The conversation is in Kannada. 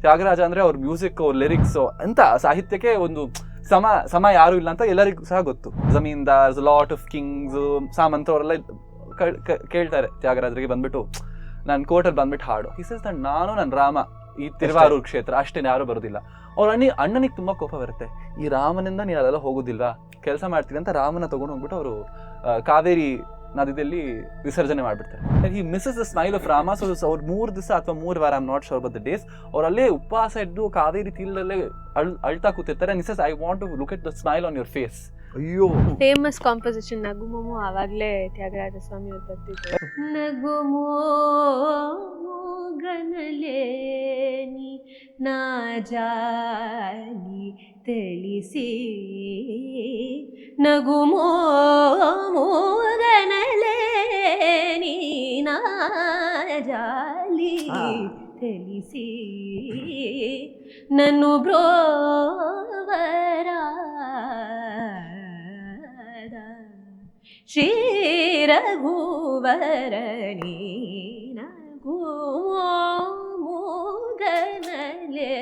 ತ್ಯಾಗರಾಜ ಅಂದ್ರೆ ಅವ್ರ ಮ್ಯೂಸಿಕ್, ಅವ್ರ ಲಿರಿಕ್ಸ್ ಅಂತ ಸಾಹಿತ್ಯಕ್ಕೆ ಒಂದು ಸಮ ಯಾರು ಇಲ್ಲ ಅಂತ ಎಲ್ಲರಿಗೂ ಸಹ ಗೊತ್ತು. Zamindars, lot of Kings, Samant ಅವರೆಲ್ಲ ಕೇಳ್ತಾರೆ ತ್ಯಾಗರಾಜರಿಗೆ ಬಂದ್ಬಿಟ್ಟು ನಾನು ಕೋರ್ಟಲ್ಲಿ ಬಂದ್ಬಿಟ್ಟು ಹಾಡು. ಹಿ ಸೇಸ್ ನಾನು ನನ್ನ ರಾಮ ಈ ತಿರುವಾರೂರು ಕ್ಷೇತ್ರ ಅಷ್ಟೇ, ಯಾರು ಬರೋದಿಲ್ಲ. ಅವ್ರ ಅಣ್ಣನಿಗೆ ತುಂಬಾ ಕೋಪ ಬರುತ್ತೆ, ಈ ರಾಮನಿಂದ ನೀನು ಅಲ್ಲೆಲ್ಲ ಹೋಗೋದಿಲ್ವಾ, ಕೆಲಸ ಮಾಡ್ತೀವಿ ಅಂತ ರಾಮನ ತಗೊಂಡು ಹೋಗ್ಬಿಟ್ಟು ಅವರು ಕಾವೇರಿ ನದಿಯಲ್ಲಿ ವಿಸರ್ಜನೆ ಮಾಡ್ಬಿಡ್ತಾರೆ. He misses the smile of Rama. So ಅವ್ರು 3 ದಿವಸ ಅಥವಾ 3 ವಾರ, I am not sure about the days, ಅವರಲ್ಲೇ ಉಪವಾಸ ಇದ್ದು ಕಾವೇರಿ ತೀರದಲ್ಲೇ ಅಳ್ತಾ ಕೂತಿರ್ತಾರೆ. And I want to look at the smile on your face. ಅಯ್ಯೋ, ಫೇಮಸ್ ಕಾಂಪೋಸಿಷನ್ ನಗುಮೋಮು ಆವಾಗಲೇ ತ್ಯಾಗರಾಜ ಸ್ವಾಮಿ ಅವ್ರು ಬರ್ತಿದ್ರು. ನಗುಮೋ ಗನಲೇನಿ ನಾ ಜಾಲಿ ತಿಳಿಸಿ, ನಗುಮೋ ಗನಲೇನಿ ನಾ ಜಾಲಿ ತಿಳಿಸಿ, ನನ್ನು ಬ್ರೋವರ ಶ್ರೀ ರಘುವರಣಿ ನಗುಮೋ ಮೂಗನಲೇ.